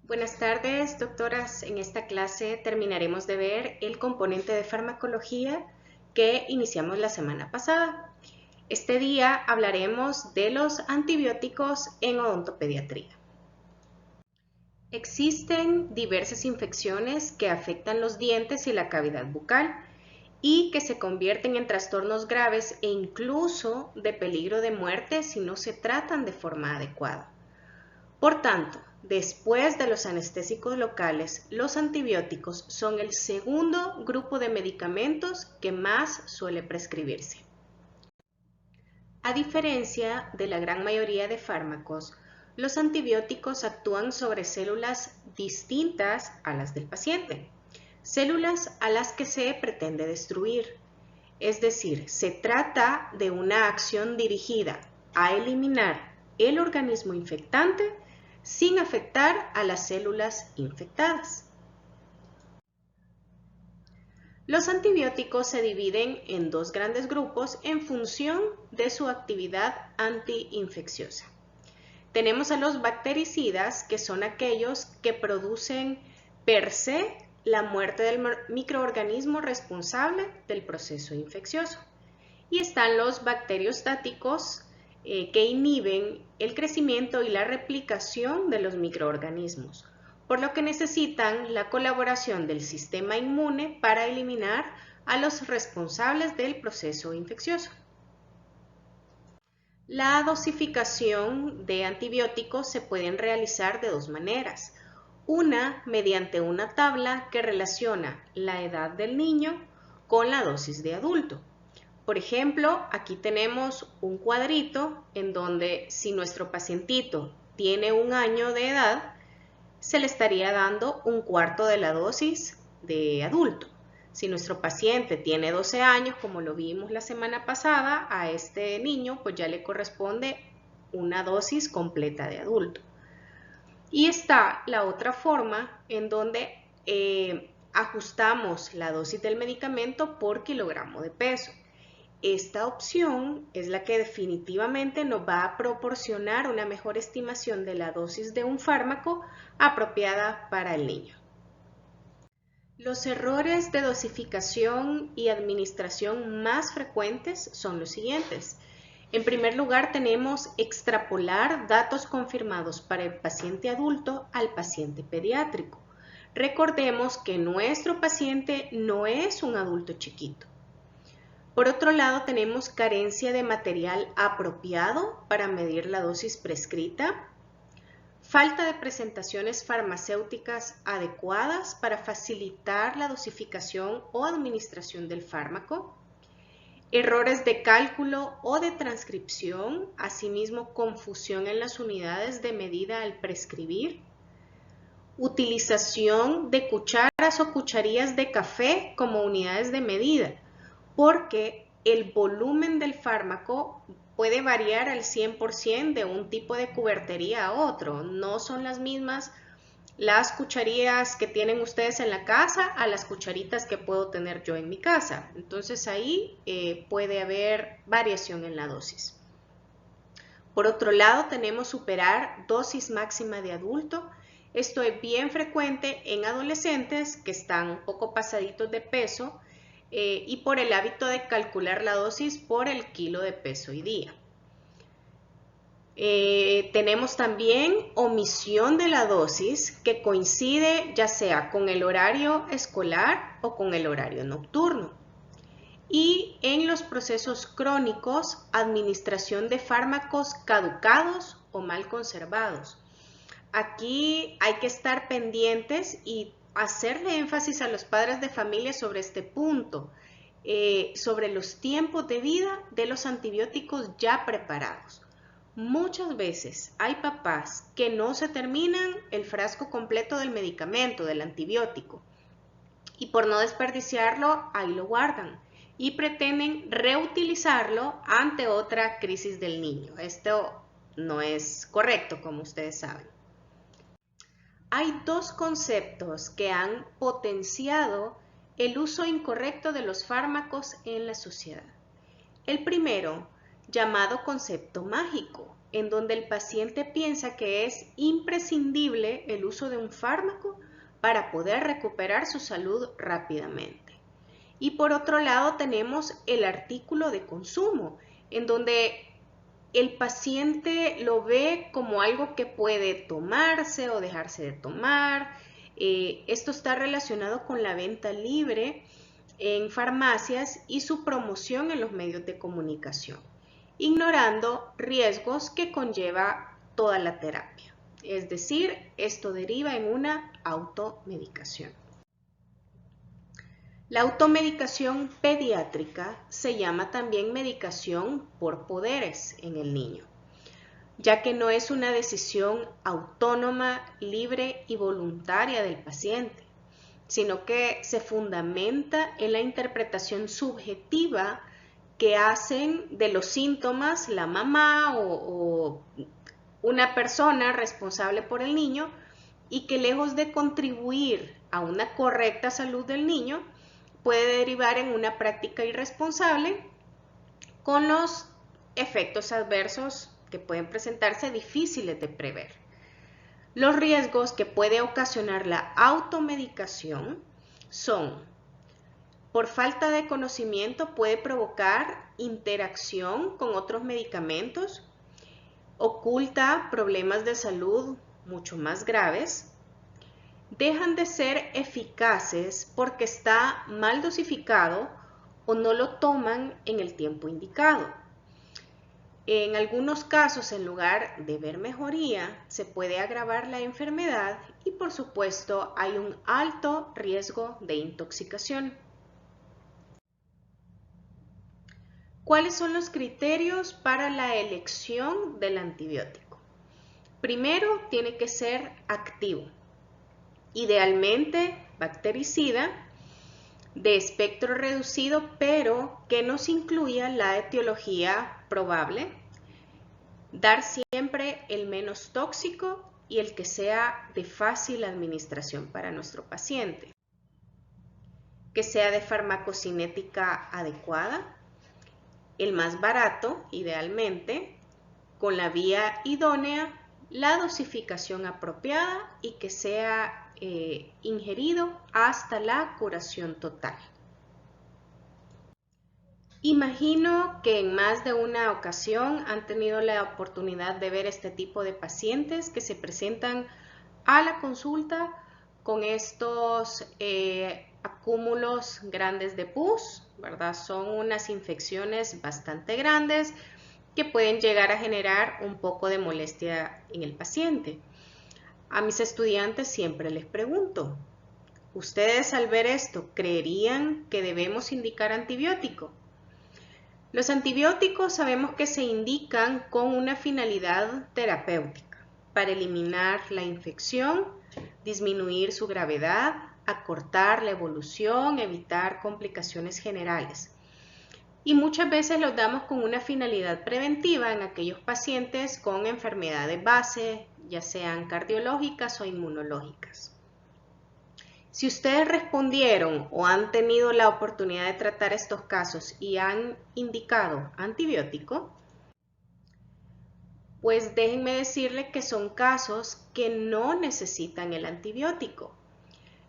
Buenas tardes, doctoras. En esta clase terminaremos de ver el componente de farmacología que iniciamos la semana pasada. Este día hablaremos de los antibióticos en odontopediatría. Existen diversas infecciones que afectan los dientes y la cavidad bucal y que se convierten en trastornos graves e incluso de peligro de muerte si no se tratan de forma adecuada. Por tanto, después de los anestésicos locales, los antibióticos son el segundo grupo de medicamentos que más suele prescribirse. A diferencia de la gran mayoría de fármacos, los antibióticos actúan sobre células distintas a las del paciente, células a las que se pretende destruir. Es decir, se trata de una acción dirigida a eliminar el organismo infectante sin afectar a las células infectadas. Los antibióticos se dividen en dos grandes grupos en función de su actividad antiinfecciosa. Tenemos a los bactericidas, que son aquellos que producen per se la muerte del microorganismo responsable del proceso infeccioso. Y están los bacteriostáticos, que inhiben el crecimiento y la replicación de los microorganismos, por lo que necesitan la colaboración del sistema inmune para eliminar a los responsables del proceso infeccioso. La dosificación de antibióticos se pueden realizar de dos maneras. Una, mediante una tabla que relaciona la edad del niño con la dosis de adulto. Por ejemplo, aquí tenemos un cuadrito en donde si nuestro pacientito tiene 1 año de edad, se le estaría dando 1/4 de la dosis de adulto. Si nuestro paciente tiene 12 años, como lo vimos la semana pasada, a este niño pues ya le corresponde una dosis completa de adulto. Y está la otra forma en donde ajustamos la dosis del medicamento por kilogramo de peso. Esta opción es la que definitivamente nos va a proporcionar una mejor estimación de la dosis de un fármaco apropiada para el niño. Los errores de dosificación y administración más frecuentes son los siguientes. En primer lugar, tenemos extrapolar datos confirmados para el paciente adulto al paciente pediátrico. Recordemos que nuestro paciente no es un adulto chiquito. Por otro lado, tenemos carencia de material apropiado para medir la dosis prescrita, falta de presentaciones farmacéuticas adecuadas para facilitar la dosificación o administración del fármaco, errores de cálculo o de transcripción, asimismo confusión en las unidades de medida al prescribir, utilización de cucharas o cucharillas de café como unidades de medida, porque el volumen del fármaco puede variar al 100% de un tipo de cubertería a otro. No son las mismas las cucharillas que tienen ustedes en la casa a las cucharitas que puedo tener yo en mi casa. Entonces ahí puede haber variación en la dosis. Por otro lado, tenemos superar dosis máxima de adulto. Esto es bien frecuente en adolescentes que están un poco pasaditos de peso y por el hábito de calcular la dosis por el kilo de peso y día. Tenemos también omisión de la dosis que coincide ya sea con el horario escolar o con el horario nocturno. Y en los procesos crónicos, administración de fármacos caducados o mal conservados. Aquí hay que estar pendientes y hacerle énfasis a los padres de familia sobre este punto, sobre los tiempos de vida de los antibióticos ya preparados. Muchas veces hay papás que no se terminan el frasco completo del medicamento, del antibiótico, y por no desperdiciarlo, ahí lo guardan y pretenden reutilizarlo ante otra crisis del niño. Esto no es correcto, como ustedes saben. Hay dos conceptos que han potenciado el uso incorrecto de los fármacos en la sociedad. El primero, llamado concepto mágico, en donde el paciente piensa que es imprescindible el uso de un fármaco para poder recuperar su salud rápidamente. Y por otro lado tenemos el artículo de consumo, en donde el paciente lo ve como algo que puede tomarse o dejarse de tomar. Esto está relacionado con la venta libre en farmacias y su promoción en los medios de comunicación, ignorando riesgos que conlleva toda la terapia. Es decir, esto deriva en una automedicación. La automedicación pediátrica se llama también medicación por poderes en el niño, ya que no es una decisión autónoma, libre y voluntaria del paciente, sino que se fundamenta en la interpretación subjetiva que hacen de los síntomas la mamá o una persona responsable por el niño, y que lejos de contribuir a una correcta salud del niño, puede derivar en una práctica irresponsable con los efectos adversos que pueden presentarse difíciles de prever. Los riesgos que puede ocasionar la automedicación son: por falta de conocimiento puede provocar interacción con otros medicamentos, oculta problemas de salud mucho más graves, dejan de ser eficaces porque está mal dosificado o no lo toman en el tiempo indicado. En algunos casos, en lugar de ver mejoría, se puede agravar la enfermedad y, por supuesto, hay un alto riesgo de intoxicación. ¿Cuáles son los criterios para la elección del antibiótico? Primero, tiene que ser activo, idealmente bactericida, de espectro reducido, pero que nos incluya la etiología probable, dar siempre el menos tóxico y el que sea de fácil administración para nuestro paciente, que sea de farmacocinética adecuada, el más barato, idealmente, con la vía idónea, la dosificación apropiada y que sea ingerido hasta la curación total. Imagino que en más de una ocasión han tenido la oportunidad de ver este tipo de pacientes que se presentan a la consulta con estos acúmulos grandes de pus, ¿verdad? Son unas infecciones bastante grandes que pueden llegar a generar un poco de molestia en el paciente. A mis estudiantes siempre les pregunto: ¿ustedes al ver esto creerían que debemos indicar antibiótico? Los antibióticos sabemos que se indican con una finalidad terapéutica, para eliminar la infección, disminuir su gravedad, acortar la evolución, evitar complicaciones generales. Y muchas veces los damos con una finalidad preventiva en aquellos pacientes con enfermedades base, ya sean cardiológicas o inmunológicas. Si ustedes respondieron o han tenido la oportunidad de tratar estos casos y han indicado antibiótico, pues déjenme decirles que son casos que no necesitan el antibiótico.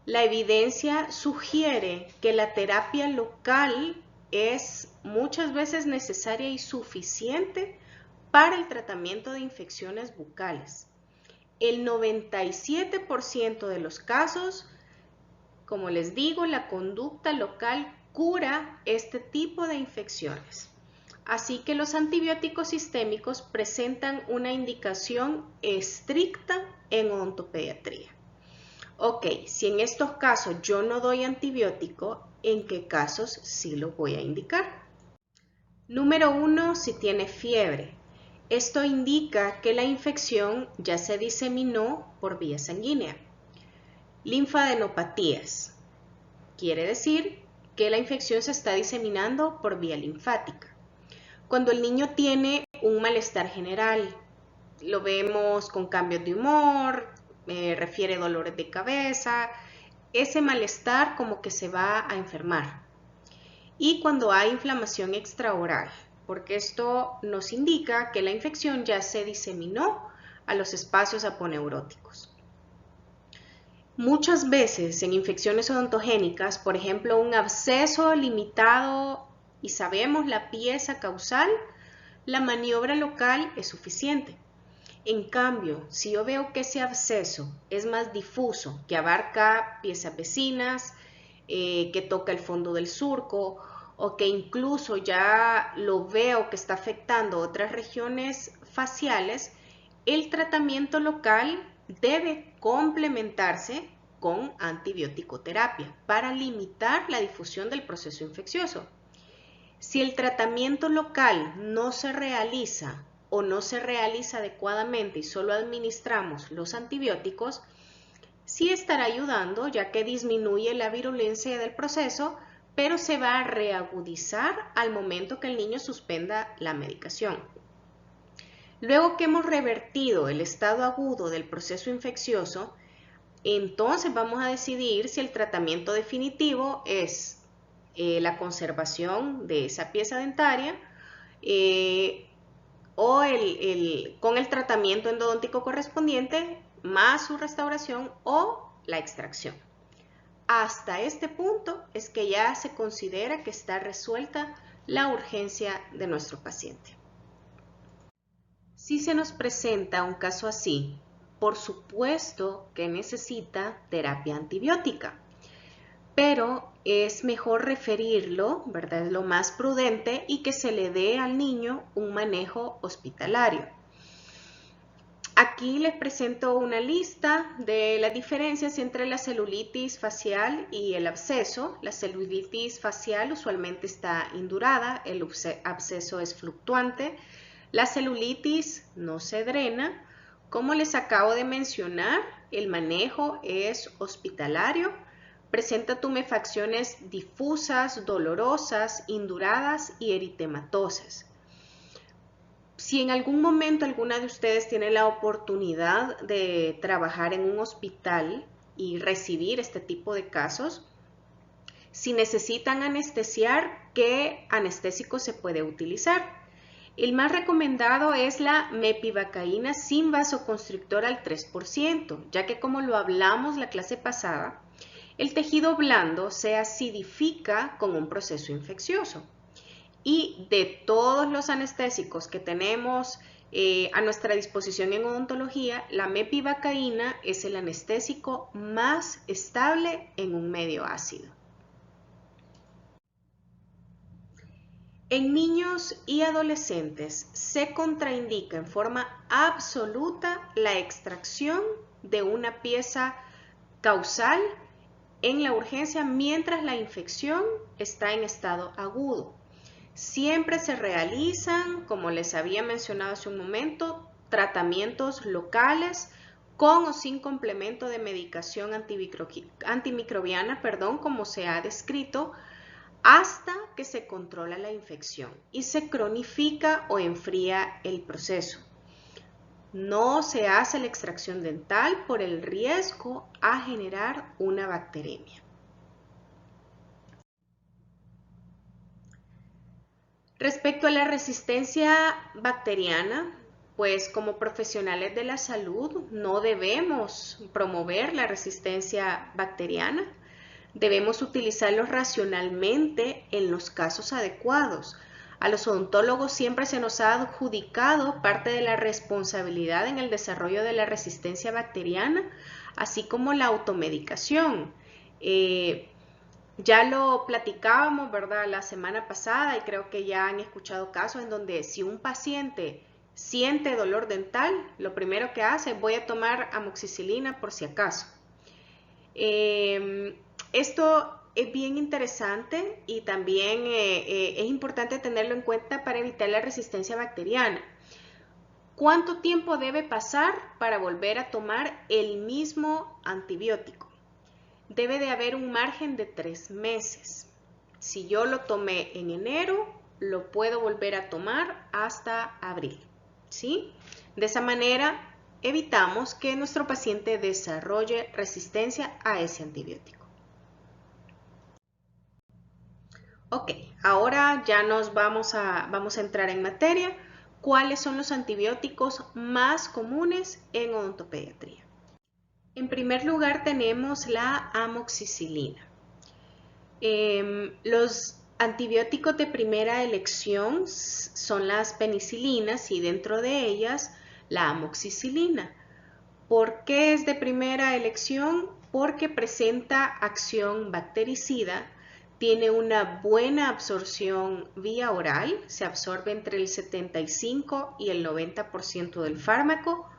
La evidencia sugiere que la terapia local es muchas veces necesaria y suficiente para el tratamiento de infecciones bucales. El 97% de los casos, como les digo, la conducta local cura este tipo de infecciones. Así que los antibióticos sistémicos presentan una indicación estricta en odontopediatría. Ok, si en estos casos yo no doy antibiótico, ¿en qué casos sí lo voy a indicar? Número 1, si tiene fiebre. Esto indica que la infección ya se diseminó por vía sanguínea. Linfadenopatías. Quiere decir que la infección se está diseminando por vía linfática. Cuando el niño tiene un malestar general, lo vemos con cambios de humor, refiere dolores de cabeza, ese malestar como que se va a enfermar. Y cuando hay inflamación extraoral, porque esto nos indica que la infección ya se diseminó a los espacios aponeuróticos. Muchas veces en infecciones odontogénicas, por ejemplo, un absceso limitado y sabemos la pieza causal, la maniobra local es suficiente. En cambio, si yo veo que ese absceso es más difuso, que abarca piezas vecinas, que toca el fondo del surco, o que incluso ya lo veo que está afectando otras regiones faciales, el tratamiento local debe complementarse con antibiótico-terapia para limitar la difusión del proceso infeccioso. Si el tratamiento local no se realiza o no se realiza adecuadamente y solo administramos los antibióticos, sí estará ayudando ya que disminuye la virulencia del proceso, pero se va a reagudizar al momento que el niño suspenda la medicación. Luego que hemos revertido el estado agudo del proceso infeccioso, entonces vamos a decidir si el tratamiento definitivo es la conservación de esa pieza dentaria o con el tratamiento endodóntico correspondiente más su restauración o la extracción. Hasta este punto es que ya se considera que está resuelta la urgencia de nuestro paciente. Si se nos presenta un caso así, por supuesto que necesita terapia antibiótica, pero es mejor referirlo, ¿verdad? Es lo más prudente y que se le dé al niño un manejo hospitalario. Aquí les presento una lista de las diferencias entre la celulitis facial y el absceso. La celulitis facial usualmente está indurada, el absceso es fluctuante. La celulitis no se drena. Como les acabo de mencionar, el manejo es hospitalario. Presenta tumefacciones difusas, dolorosas, induradas y eritematosas. Si en algún momento alguna de ustedes tiene la oportunidad de trabajar en un hospital y recibir este tipo de casos, si necesitan anestesiar, ¿qué anestésico se puede utilizar? El más recomendado es la mepivacaína sin vasoconstrictor al 3%, ya que como lo hablamos la clase pasada, el tejido blando se acidifica con un proceso infeccioso. Y de todos los anestésicos que tenemos a nuestra disposición en odontología, la mepivacaína es el anestésico más estable en un medio ácido. En niños y adolescentes se contraindica en forma absoluta la extracción de una pieza causal en la urgencia mientras la infección está en estado agudo. Siempre se realizan, como les había mencionado hace un momento, tratamientos locales con o sin complemento de medicación antimicrobiana, como se ha descrito, hasta que se controla la infección y se cronifica o enfría el proceso. No se hace la extracción dental por el riesgo a generar una bacteremia. Respecto a la resistencia bacteriana, pues como profesionales de la salud no debemos promover la resistencia bacteriana. Debemos utilizarlos racionalmente en los casos adecuados. A los odontólogos siempre se nos ha adjudicado parte de la responsabilidad en el desarrollo de la resistencia bacteriana, así como la automedicación. Ya lo platicábamos, ¿verdad?, la semana pasada y creo que ya han escuchado casos en donde si un paciente siente dolor dental, lo primero que hace es voy a tomar amoxicilina por si acaso. Esto es bien interesante y también es importante tenerlo en cuenta para evitar la resistencia bacteriana. ¿Cuánto tiempo debe pasar para volver a tomar el mismo antibiótico? Debe de haber un margen de 3 meses. Si yo lo tomé en enero, lo puedo volver a tomar hasta abril, ¿sí? De esa manera evitamos que nuestro paciente desarrolle resistencia a ese antibiótico. Ok, ahora ya vamos a entrar en materia. ¿Cuáles son los antibióticos más comunes en odontopediatría? En primer lugar tenemos la amoxicilina. Los antibióticos de primera elección son las penicilinas y dentro de ellas la amoxicilina. ¿Por qué es de primera elección? Porque presenta acción bactericida, tiene una buena absorción vía oral, se absorbe entre el 75 y el 90% del fármaco,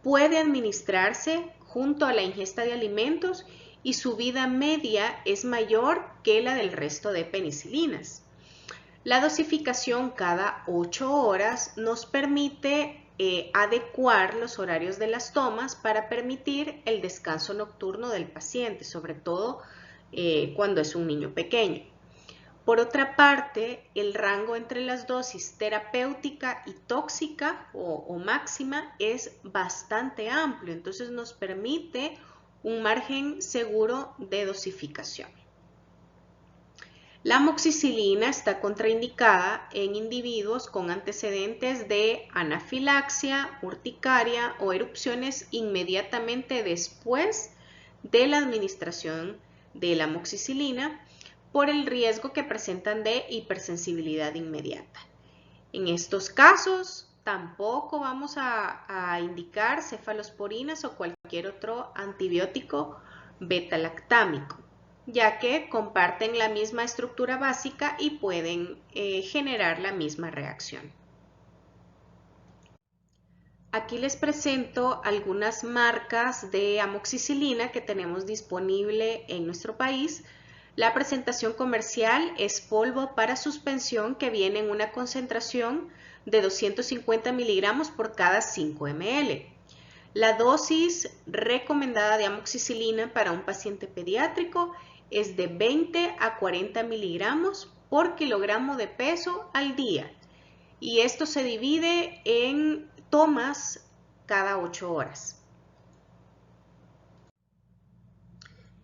puede administrarse junto a la ingesta de alimentos y su vida media es mayor que la del resto de penicilinas. La dosificación cada 8 horas nos permite adecuar los horarios de las tomas para permitir el descanso nocturno del paciente, sobre todo cuando es un niño pequeño. Por otra parte, el rango entre las dosis terapéutica y tóxica o máxima es bastante amplio, entonces nos permite un margen seguro de dosificación. La amoxicilina está contraindicada en individuos con antecedentes de anafilaxia, urticaria o erupciones inmediatamente después de la administración de la amoxicilina por el riesgo que presentan de hipersensibilidad inmediata. En estos casos tampoco vamos a indicar cefalosporinas o cualquier otro antibiótico beta-lactámico, ya que comparten la misma estructura básica y pueden generar la misma reacción. Aquí les presento algunas marcas de amoxicilina que tenemos disponible en nuestro país. La presentación comercial es polvo para suspensión que viene en una concentración de 250 miligramos por cada 5 ml. La dosis recomendada de amoxicilina para un paciente pediátrico es de 20 a 40 miligramos por kilogramo de peso al día y esto se divide en tomas cada 8 horas.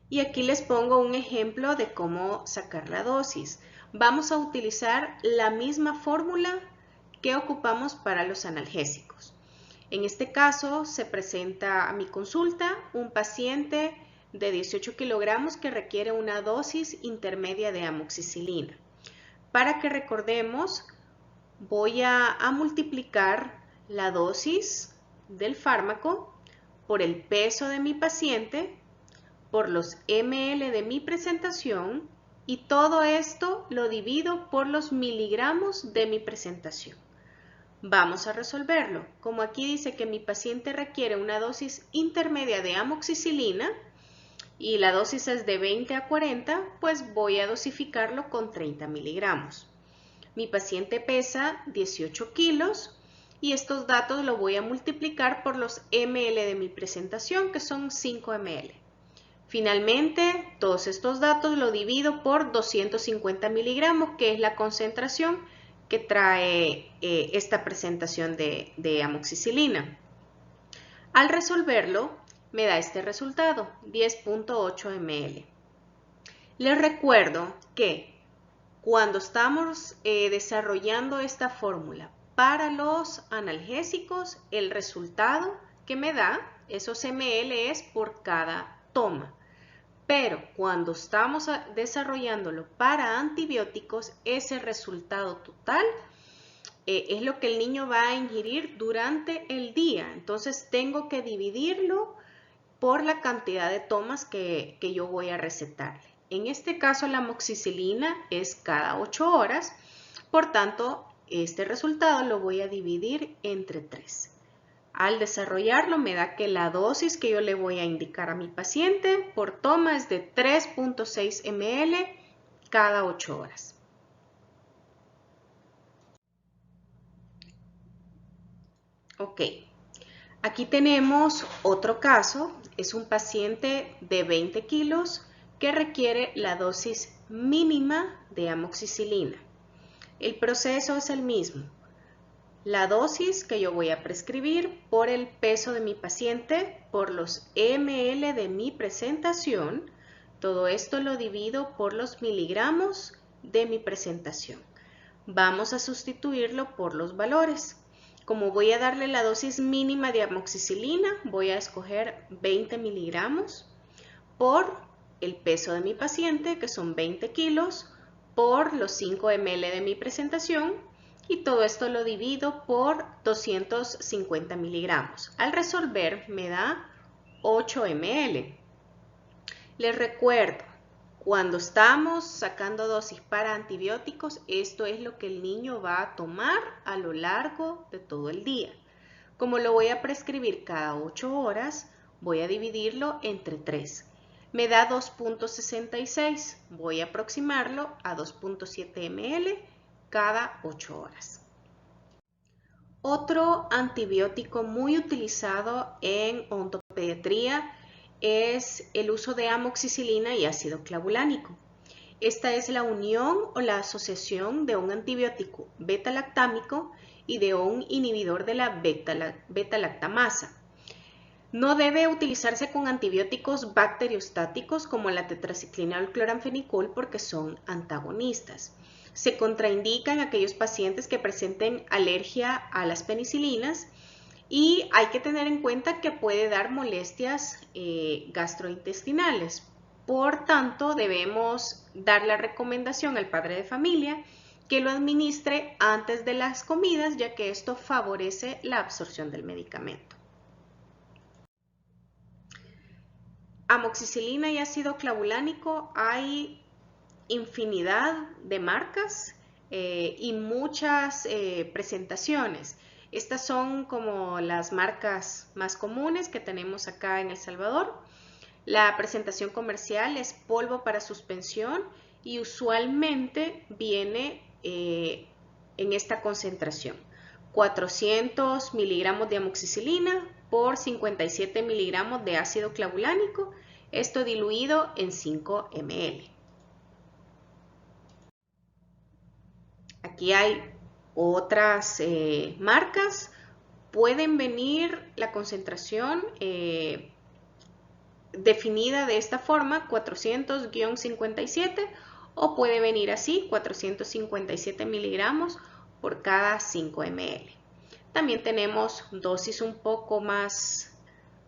Y aquí les pongo un ejemplo de cómo sacar la dosis. Vamos a utilizar la misma fórmula que ocupamos para los analgésicos. En este caso se presenta a mi consulta un paciente de 18 kilogramos que requiere una dosis intermedia de amoxicilina. Para que recordemos, voy a multiplicar la dosis del fármaco por el peso de mi paciente, por los ml de mi presentación y todo esto lo divido por los miligramos de mi presentación. Vamos a resolverlo. Como aquí dice que mi paciente requiere una dosis intermedia de amoxicilina y la dosis es de 20 a 40, pues voy a dosificarlo con 30 miligramos. Mi paciente pesa 18 kilos y estos datos los voy a multiplicar por los ml de mi presentación, que son 5 ml. Finalmente, todos estos datos los divido por 250 miligramos, que es la concentración que trae esta presentación de amoxicilina. Al resolverlo, me da este resultado, 10.8 ml. Les recuerdo que cuando estamos desarrollando esta fórmula para los analgésicos, el resultado que me da, esos ml, es por cada toma. Pero cuando estamos desarrollándolo para antibióticos, ese resultado total es lo que el niño va a ingerir durante el día. Entonces tengo que dividirlo por la cantidad de tomas que yo voy a recetarle. En este caso la amoxicilina es cada 8 horas, por tanto este resultado lo voy a dividir entre 3. Al desarrollarlo me da que la dosis que yo le voy a indicar a mi paciente por toma es de 3.6 ml cada 8 horas. Ok, aquí tenemos otro caso, es un paciente de 20 kilos que requiere la dosis mínima de amoxicilina. El proceso es el mismo. La dosis que yo voy a prescribir por el peso de mi paciente, por los ml de mi presentación, todo esto lo divido por los miligramos de mi presentación. Vamos a sustituirlo por los valores. Como voy a darle la dosis mínima de amoxicilina, voy a escoger 20 miligramos por el peso de mi paciente, que son 20 kilos, por los 5 ml de mi presentación, y todo esto lo divido por 250 miligramos. Al resolver me da 8 ml. Les recuerdo, cuando estamos sacando dosis para antibióticos, esto es lo que el niño va a tomar a lo largo de todo el día. Como lo voy a prescribir cada 8 horas, voy a dividirlo entre 3. Me da 2.66. Voy a aproximarlo a 2.7 ml cada 8 horas. Otro antibiótico muy utilizado en odontopediatría es el uso de amoxicilina y ácido clavulánico. Esta es la unión o la asociación de un antibiótico beta-lactámico y de un inhibidor de la beta-lactamasa. No debe utilizarse con antibióticos bacteriostáticos como la tetraciclina o el cloranfenicol porque son antagonistas. Se contraindica en aquellos pacientes que presenten alergia a las penicilinas y hay que tener en cuenta que puede dar molestias gastrointestinales. Por tanto, debemos dar la recomendación al padre de familia que lo administre antes de las comidas, ya que esto favorece la absorción del medicamento. Amoxicilina y ácido clavulánico, hay infinidad de marcas y muchas presentaciones. Estas son como las marcas más comunes que tenemos acá en El Salvador. La presentación comercial es polvo para suspensión y usualmente viene en esta concentración. 400 miligramos de amoxicilina por 57 miligramos de ácido clavulánico, esto diluido en 5 ml. Aquí hay otras marcas. Pueden venir la concentración definida de esta forma, 400-57, o puede venir así, 457 miligramos por cada 5 ml. También tenemos dosis un poco más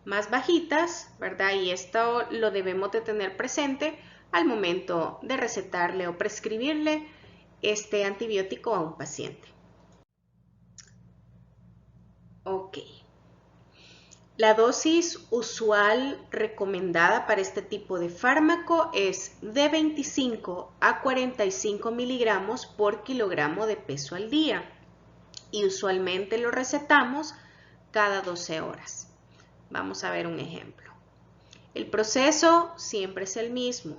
bajitas, ¿verdad? Y esto lo debemos de tener presente al momento de recetarle o prescribirle este antibiótico a un paciente. Ok. La dosis usual recomendada para este tipo de fármaco es de 25 a 45 miligramos por kilogramo de peso al día y usualmente lo recetamos cada 12 horas. Vamos a ver un ejemplo. El proceso siempre es el mismo.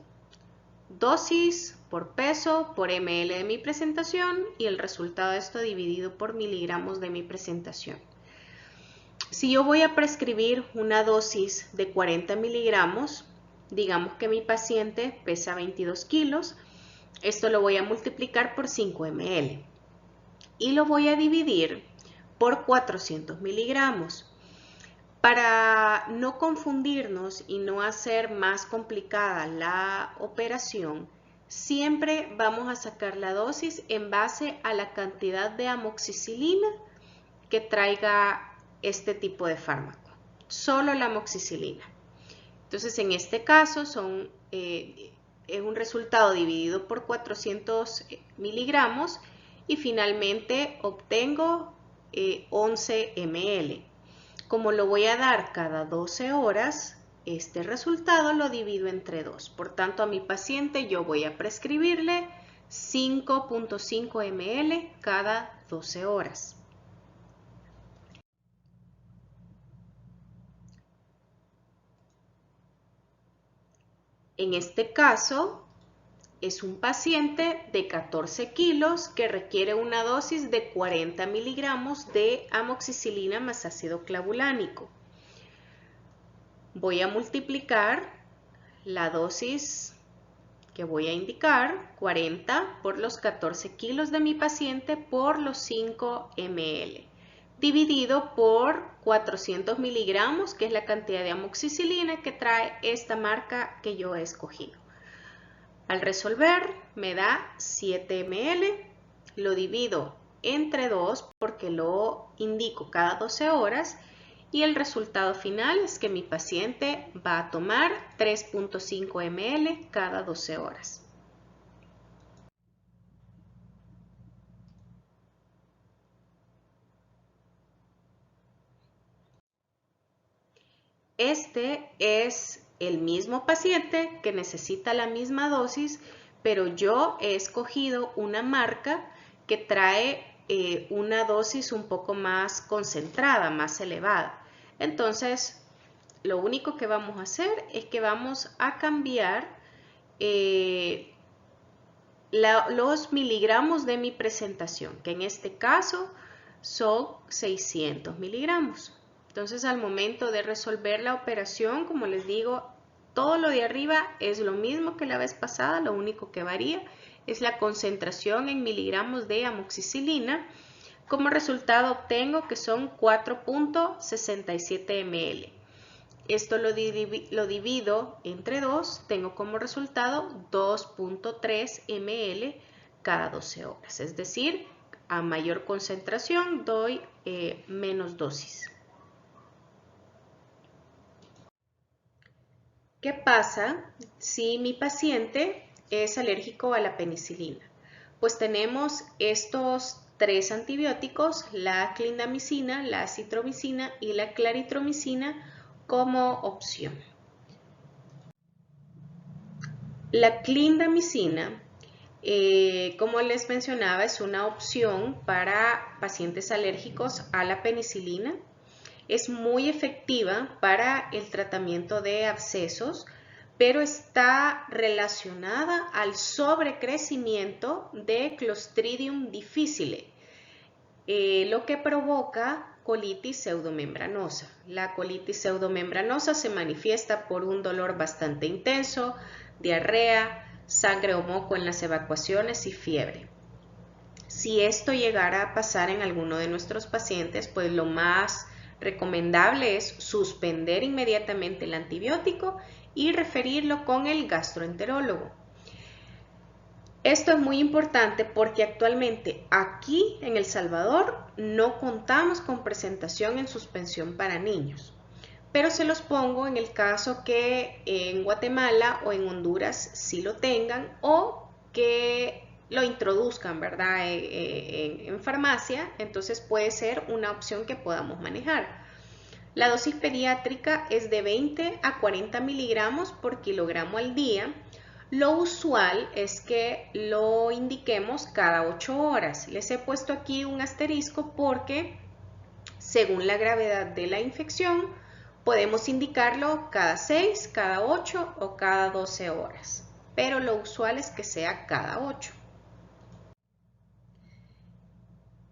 Dosis por peso por ml de mi presentación y el resultado de esto dividido por miligramos de mi presentación. Si yo voy a prescribir una dosis de 40 miligramos, digamos que mi paciente pesa 22 kilos, esto lo voy a multiplicar por 5 ml y lo voy a dividir por 400 miligramos. Para no confundirnos y no hacer más complicada la operación, siempre vamos a sacar la dosis en base a la cantidad de amoxicilina que traiga este tipo de fármaco, solo la amoxicilina. Entonces, en este caso es un resultado dividido por 400 miligramos y finalmente obtengo 11 ml. Como lo voy a dar cada 12 horas, este resultado lo divido entre 2. Por tanto, a mi paciente yo voy a prescribirle 5.5 ml cada 12 horas. En este caso, es un paciente de 14 kilos que requiere una dosis de 40 miligramos de amoxicilina más ácido clavulánico. Voy a multiplicar la dosis que voy a indicar, 40 por los 14 kilos de mi paciente por los 5 ml, dividido por 400 miligramos, que es la cantidad de amoxicilina que trae esta marca que yo he escogido. Al resolver me da 7 ml, lo divido entre 2 porque lo indico cada 12 horas y el resultado final es que mi paciente va a tomar 3.5 ml cada 12 horas. Este es el mismo paciente que necesita la misma dosis, pero yo he escogido una marca que trae una dosis un poco más concentrada, más elevada. Entonces, lo único que vamos a hacer es que vamos a cambiar los miligramos de mi presentación, que en este caso son 600 miligramos. Entonces, al momento de resolver la operación, como les digo, todo lo de arriba es lo mismo que la vez pasada, lo único que varía es la concentración en miligramos de amoxicilina. Como resultado obtengo que son 4.67 ml. Esto lo divido entre 2, tengo como resultado 2.3 ml cada 12 horas. Es decir, a mayor concentración doy menos dosis. ¿Qué pasa si mi paciente es alérgico a la penicilina? Pues tenemos estos 3 antibióticos, la clindamicina, la acitromicina y la claritromicina como opción. La clindamicina, como les mencionaba, es una opción para pacientes alérgicos a la penicilina. Es muy efectiva para el tratamiento de abscesos, pero está relacionada al sobrecrecimiento de Clostridium difficile, lo que provoca colitis pseudomembranosa. La colitis pseudomembranosa se manifiesta por un dolor bastante intenso, diarrea, sangre o moco en las evacuaciones y fiebre. Si esto llegara a pasar en alguno de nuestros pacientes, pues lo más recomendable es suspender inmediatamente el antibiótico y referirlo con el gastroenterólogo. Esto es muy importante porque actualmente aquí en El Salvador no contamos con presentación en suspensión para niños, pero se los pongo en el caso que en Guatemala o en Honduras sí lo tengan o que lo introduzcan, ¿verdad? En farmacia, entonces puede ser una opción que podamos manejar. La dosis pediátrica es de 20 a 40 miligramos por kilogramo al día. Lo usual es que lo indiquemos cada 8 horas. Les he puesto aquí un asterisco porque según la gravedad de la infección podemos indicarlo cada 6, cada 8 o cada 12 horas. Pero lo usual es que sea cada 8.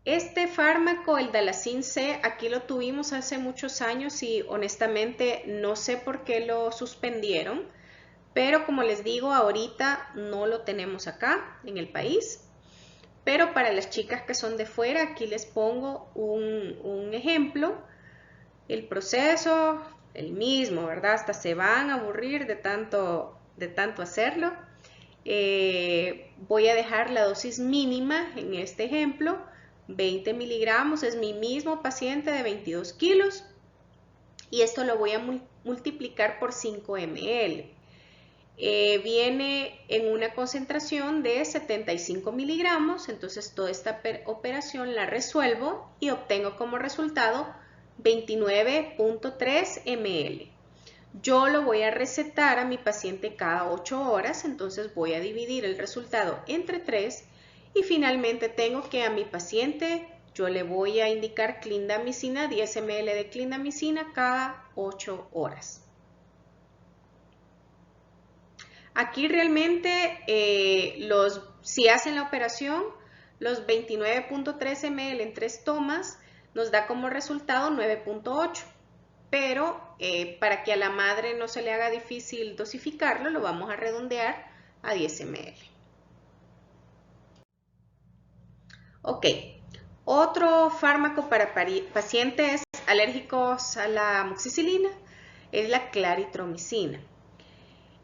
Este fármaco, el Dalacin C, aquí lo tuvimos hace muchos años y honestamente no sé por qué lo suspendieron, pero como les digo, ahorita no lo tenemos acá en el país. Pero para las chicas que son de fuera, aquí les pongo un ejemplo. El proceso, el mismo, ¿verdad? Hasta se van a aburrir de tanto hacerlo. Voy a dejar la dosis mínima en este ejemplo. 20 miligramos, es mi mismo paciente de 22 kilos y esto lo voy a multiplicar por 5 ml. Viene en una concentración de 75 miligramos, entonces toda esta operación la resuelvo y obtengo como resultado 29.3 ml. Yo lo voy a recetar a mi paciente cada 8 horas, entonces voy a dividir el resultado entre 3 y finalmente tengo que a mi paciente yo le voy a indicar clindamicina, 10 ml de clindamicina cada 8 horas. Aquí realmente si hacen la operación, los 29.3 ml en 3 tomas nos da como resultado 9.8. Pero para que a la madre no se le haga difícil dosificarlo, lo vamos a redondear a 10 ml. Ok, otro fármaco para pacientes alérgicos a la amoxicilina es la claritromicina.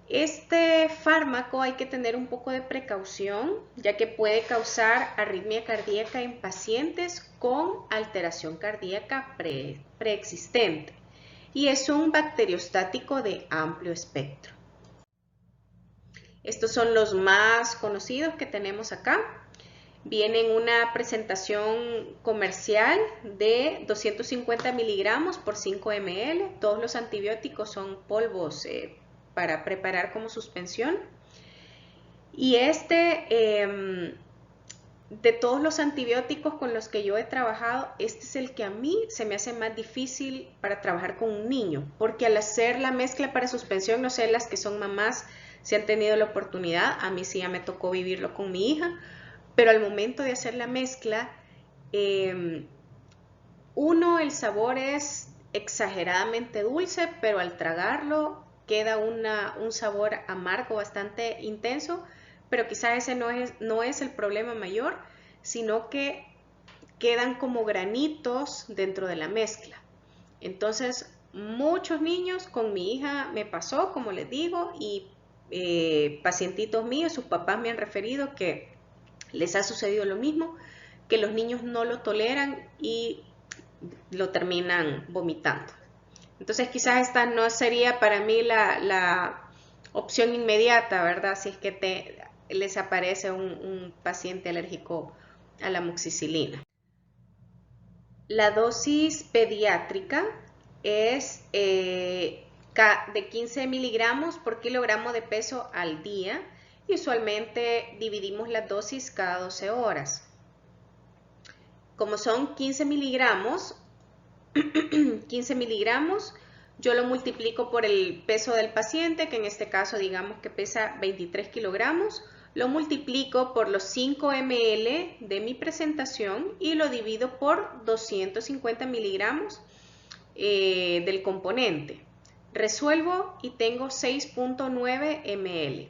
Este fármaco hay que tener un poco de precaución, ya que puede causar arritmia cardíaca en pacientes con alteración cardíaca preexistente y es un bacteriostático de amplio espectro. Estos son los más conocidos que tenemos acá. Viene en una presentación comercial de 250 miligramos por 5 ml. Todos los antibióticos son polvos para preparar como suspensión. Y de todos los antibióticos con los que yo he trabajado, este es el que a mí se me hace más difícil para trabajar con un niño, porque al hacer la mezcla para suspensión, no sé, las que son mamás si han tenido la oportunidad, a mí sí ya me tocó vivirlo con mi hija, pero al momento de hacer la mezcla, el sabor es exageradamente dulce, pero al tragarlo queda un sabor amargo bastante intenso, pero quizás ese no es el problema mayor, sino que quedan como granitos dentro de la mezcla. Entonces, muchos niños, con mi hija me pasó, como les digo, y pacientitos míos, sus papás me han referido que les ha sucedido lo mismo, que los niños no lo toleran y lo terminan vomitando. Entonces quizás esta no sería para mí la opción inmediata, ¿verdad? Si es que les aparece un paciente alérgico a la amoxicilina. La dosis pediátrica es de 15 miligramos por kilogramo de peso al día y usualmente dividimos la dosis cada 12 horas. Como son 15 miligramos, 15 miligramos, yo lo multiplico por el peso del paciente, que en este caso digamos que pesa 23 kilogramos, lo multiplico por los 5 ml de mi presentación y lo divido por 250 miligramos del componente. Resuelvo y tengo 6.9 ml.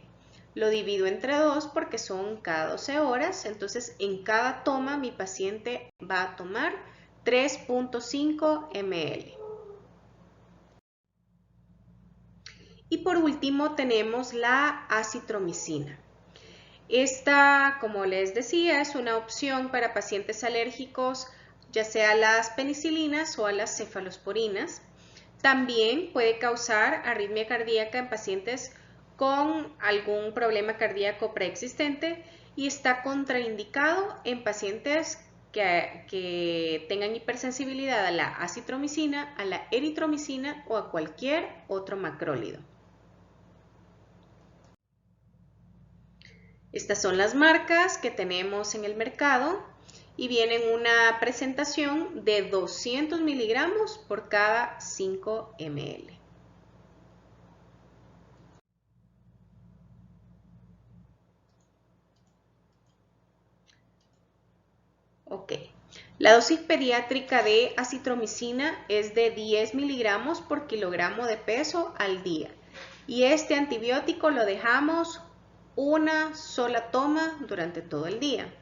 Lo divido entre 2 porque son cada 12 horas, entonces en cada toma mi paciente va a tomar 3.5 ml. Y por último tenemos la acitromicina. Esta, como les decía, es una opción para pacientes alérgicos, ya sea a las penicilinas o a las cefalosporinas. También puede causar arritmia cardíaca en pacientes con algún problema cardíaco preexistente y está contraindicado en pacientes que tengan hipersensibilidad a la acitromicina, a la eritromicina o a cualquier otro macrólido. Estas son las marcas que tenemos en el mercado y vienen una presentación de 200 miligramos por cada 5 ml. Ok, la dosis pediátrica de acitromicina es de 10 miligramos por kilogramo de peso al día y este antibiótico lo dejamos una sola toma durante todo el día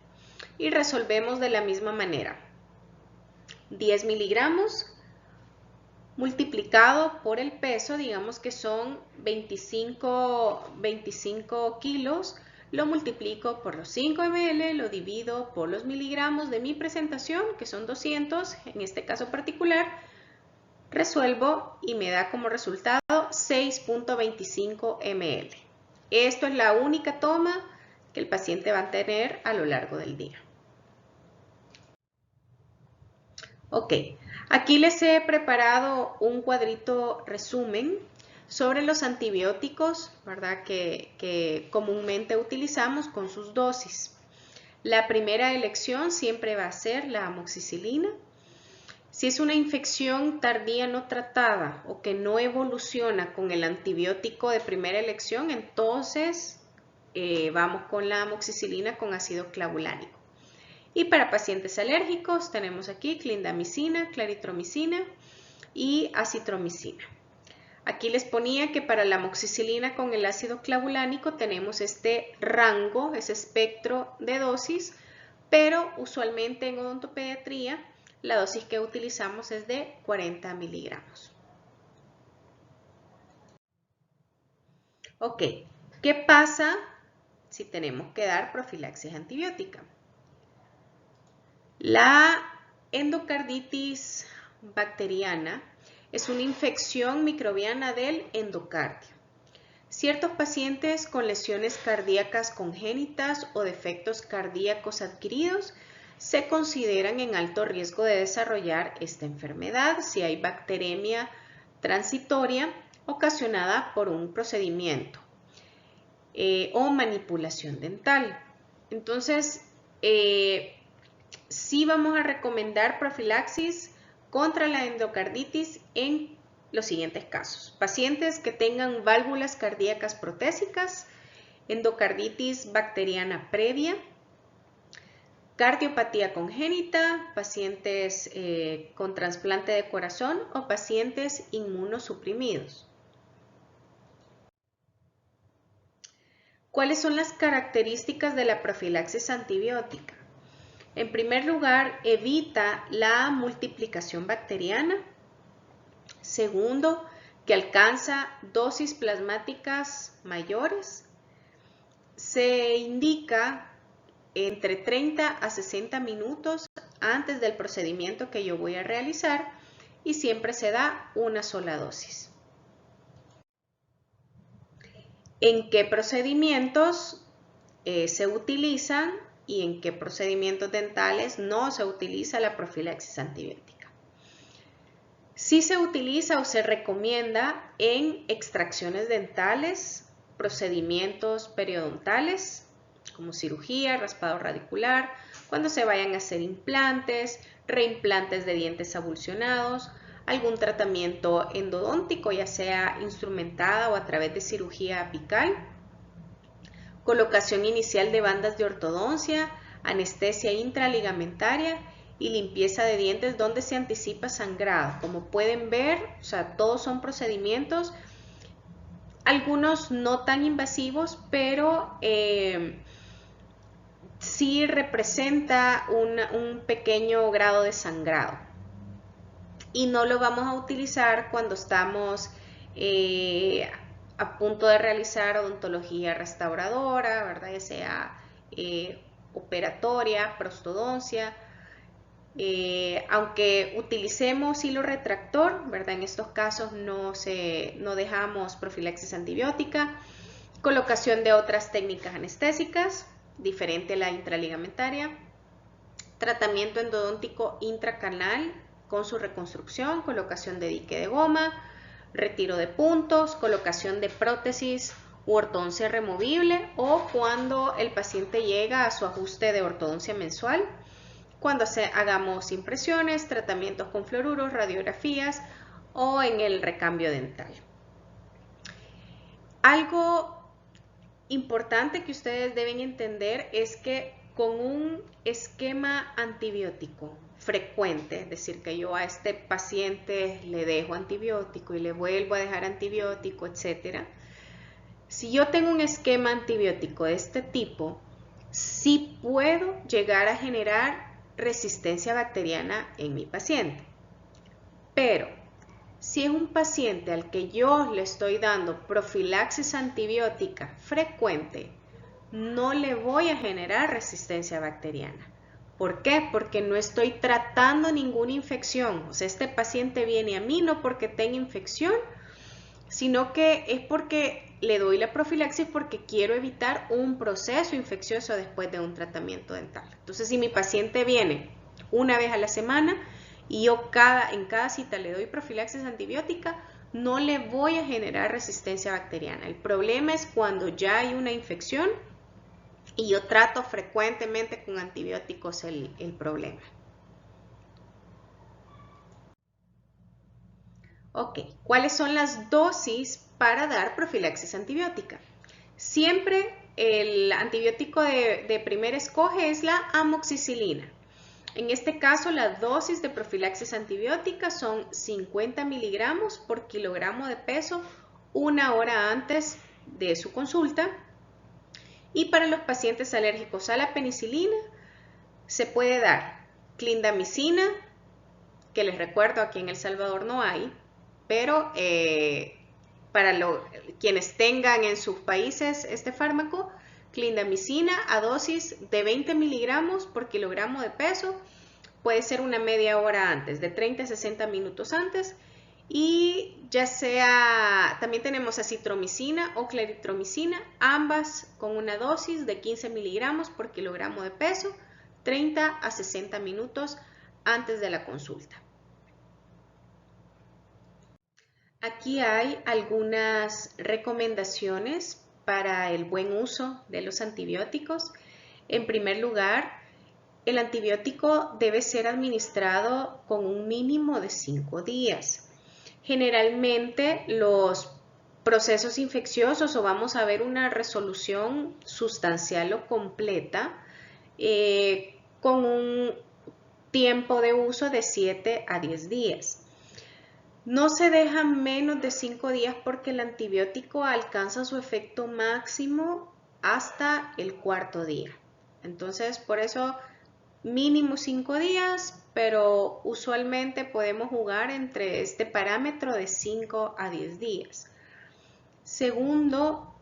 y resolvemos de la misma manera. 10 miligramos multiplicado por el peso, digamos que son 25 kilos, lo multiplico por los 5 ml, lo divido por los miligramos de mi presentación, que son 200, en este caso particular, resuelvo y me da como resultado 6.25 ml. Esto es la única toma que el paciente va a tener a lo largo del día. Ok, aquí les he preparado un cuadrito resumen sobre los antibióticos, ¿verdad? Que comúnmente utilizamos con sus dosis. La primera elección siempre va a ser la amoxicilina. Si es una infección tardía no tratada o que no evoluciona con el antibiótico de primera elección, entonces vamos con la amoxicilina con ácido clavulánico. Y para pacientes alérgicos tenemos aquí clindamicina, claritromicina y acitromicina. Aquí les ponía que para la amoxicilina con el ácido clavulánico tenemos este rango, ese espectro de dosis, pero usualmente en odontopediatría la dosis que utilizamos es de 40 miligramos. Ok, ¿qué pasa si tenemos que dar profilaxis antibiótica? La endocarditis bacteriana es una infección microbiana del endocardio. Ciertos pacientes con lesiones cardíacas congénitas o defectos cardíacos adquiridos se consideran en alto riesgo de desarrollar esta enfermedad si hay bacteremia transitoria ocasionada por un procedimiento o manipulación dental. Entonces, sí vamos a recomendar profilaxis contra la endocarditis en los siguientes casos. Pacientes que tengan válvulas cardíacas protésicas, endocarditis bacteriana previa, cardiopatía congénita, pacientes con trasplante de corazón o pacientes inmunosuprimidos. ¿Cuáles son las características de la profilaxis antibiótica? En primer lugar, evita la multiplicación bacteriana. Segundo, que alcanza dosis plasmáticas mayores. Se indica entre 30 a 60 minutos antes del procedimiento que yo voy a realizar y siempre se da una sola dosis. ¿En qué procedimientos se utilizan y en qué procedimientos dentales no se utiliza la profilaxis antibiótica? Sí se utiliza o se recomienda en extracciones dentales, procedimientos periodontales, como cirugía, raspado radicular, cuando se vayan a hacer implantes, reimplantes de dientes avulsionados, algún tratamiento endodóntico, ya sea instrumentada o a través de cirugía apical, colocación inicial de bandas de ortodoncia, anestesia intraligamentaria y limpieza de dientes donde se anticipa sangrado. Como pueden ver, o sea, todos son procedimientos, algunos no tan invasivos, pero sí representa un pequeño grado de sangrado. Y no lo vamos a utilizar cuando estamos a punto de realizar odontología restauradora, ¿verdad? Ya sea operatoria, prostodoncia, aunque utilicemos hilo retractor, ¿verdad? En estos casos no dejamos profilaxis antibiótica, colocación de otras técnicas anestésicas, diferente a la intraligamentaria, tratamiento endodóntico intracanal con su reconstrucción, colocación de dique de goma, retiro de puntos, colocación de prótesis u ortodoncia removible o cuando el paciente llega a su ajuste de ortodoncia mensual, cuando hagamos impresiones, tratamientos con fluoruros, radiografías o en el recambio dental. Algo importante que ustedes deben entender es que con un esquema antibiótico frecuente, es decir, que yo a este paciente le dejo antibiótico y le vuelvo a dejar antibiótico, etc. Si yo tengo un esquema antibiótico de este tipo, sí puedo llegar a generar resistencia bacteriana en mi paciente. Pero si es un paciente al que yo le estoy dando profilaxis antibiótica frecuente, no le voy a generar resistencia bacteriana. ¿Por qué? Porque no estoy tratando ninguna infección. O sea, este paciente viene a mí no porque tenga infección, sino que es porque le doy la profilaxis porque quiero evitar un proceso infeccioso después de un tratamiento dental. Entonces, si mi paciente viene una vez a la semana y yo en cada cita le doy profilaxis antibiótica, no le voy a generar resistencia bacteriana. El problema es cuando ya hay una infección y yo trato frecuentemente con antibióticos el problema. Ok, ¿cuáles son las dosis para dar profilaxis antibiótica? Siempre el antibiótico de primer escoge es la amoxicilina. En este caso, la dosis de profilaxis antibiótica son 50 miligramos por kilogramo de peso una hora antes de su consulta. Y para los pacientes alérgicos a la penicilina, se puede dar clindamicina, que les recuerdo aquí en El Salvador no hay, pero para quienes tengan en sus países este fármaco, clindamicina a dosis de 20 miligramos por kilogramo de peso. Puede ser una media hora antes, de 30 a 60 minutos antes. Y ya sea, también tenemos acitromicina o claritromicina, ambas con una dosis de 15 miligramos por kilogramo de peso, 30 a 60 minutos antes de la consulta. Aquí hay algunas recomendaciones para el buen uso de los antibióticos. En primer lugar, el antibiótico debe ser administrado con un mínimo de 5 días. Generalmente los procesos infecciosos o vamos a ver una resolución sustancial o completa con un tiempo de uso de 7 a 10 días. No se deja menos de 5 días porque el antibiótico alcanza su efecto máximo hasta el cuarto día. Entonces, por eso mínimo 5 días, pero usualmente podemos jugar entre este parámetro de 5 a 10 días. Segundo,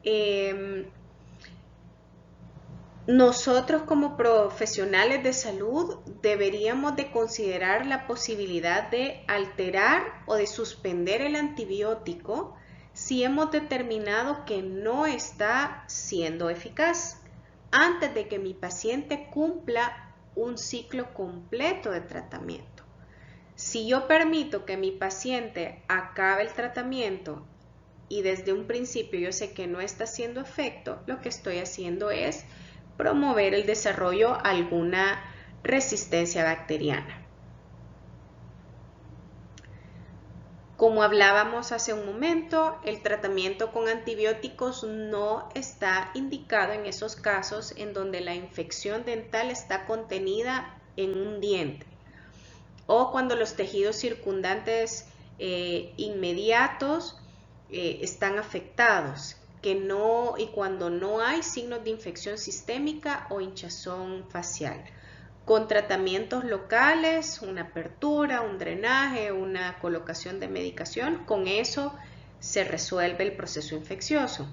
nosotros como profesionales de salud deberíamos de considerar la posibilidad de alterar o de suspender el antibiótico si hemos determinado que no está siendo eficaz antes de que mi paciente cumpla un ciclo completo de tratamiento. Si yo permito que mi paciente acabe el tratamiento y desde un principio yo sé que no está haciendo efecto, lo que estoy haciendo es promover el desarrollo a alguna resistencia bacteriana. Como hablábamos hace un momento, el tratamiento con antibióticos no está indicado en esos casos en donde la infección dental está contenida en un diente o cuando los tejidos circundantes inmediatos están afectados, y cuando no hay signos de infección sistémica o hinchazón facial. Con tratamientos locales, una apertura, un drenaje, una colocación de medicación, con eso se resuelve el proceso infeccioso.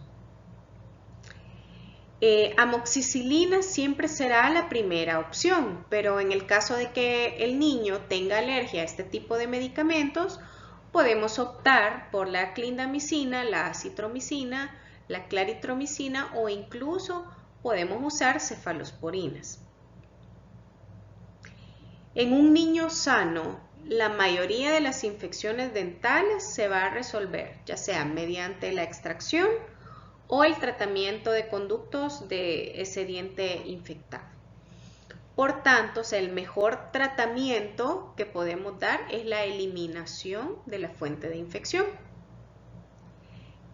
Amoxicilina siempre será la primera opción, pero en el caso de que el niño tenga alergia a este tipo de medicamentos, podemos optar por la clindamicina, la acitromicina, la claritromicina o incluso podemos usar cefalosporinas. En un niño sano, la mayoría de las infecciones dentales se va a resolver, ya sea mediante la extracción o el tratamiento de conductos de ese diente infectado. Por tanto, el mejor tratamiento que podemos dar es la eliminación de la fuente de infección.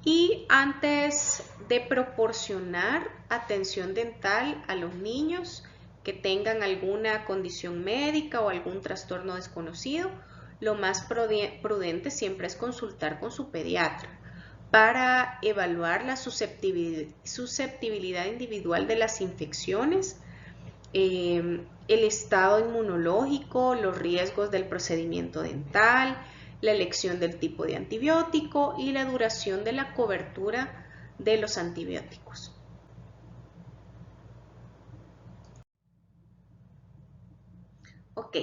Y antes de proporcionar atención dental a los niños que tengan alguna condición médica o algún trastorno desconocido, lo más prudente siempre es consultar con su pediatra para evaluar la susceptibilidad individual de las infecciones, el estado inmunológico, los riesgos del procedimiento dental, la elección del tipo de antibiótico y la duración de la cobertura de los antibióticos. Ok,